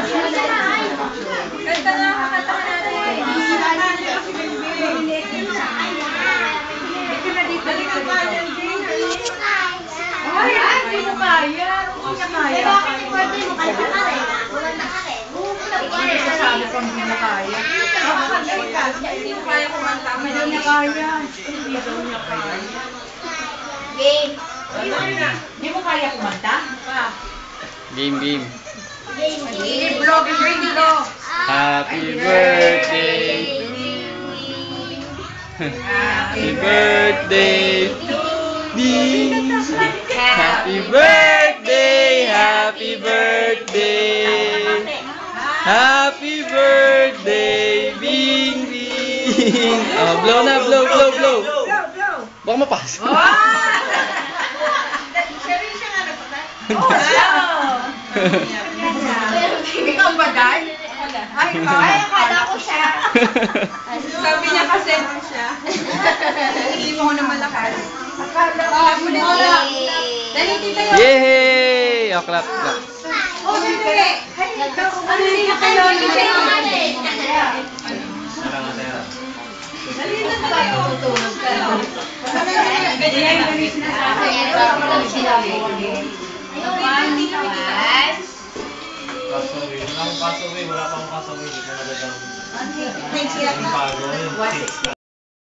Kanta na, kakanta ka natin. Ay, hindi mo kaya. Hindi mo kaya. Bakit yung birthday mo? Kanta ka rin. Kumanta ka rin. Sabi ko hindi na kaya. Hindi mo kaya kumanta. Hindi niya kaya. Hindi daw niya kaya. Game. Hindi mo kaya kumanta? Game. Game. Libro, libro. Happy birthday to Happy birthday to Bing. Happy birthday, happy birthday. Happy birthday, Bing Bing. Oh, blow na, blow. Baka mapasok. Ikaw ba, Dan? Ay, akala ko siya. Sabi niya kasi siya. Hindi mo ko na malakas. Akala mo na siya. Dali, tita yun. Yay! Oh, clap. Oh, siyempre. Ano yung kayo? Dali na tayo. Tutulog ka. Ganyan yung sinasabi. Wala pang pasaway, wala pang pasaway, hindi ko nagagawin. Ang bago.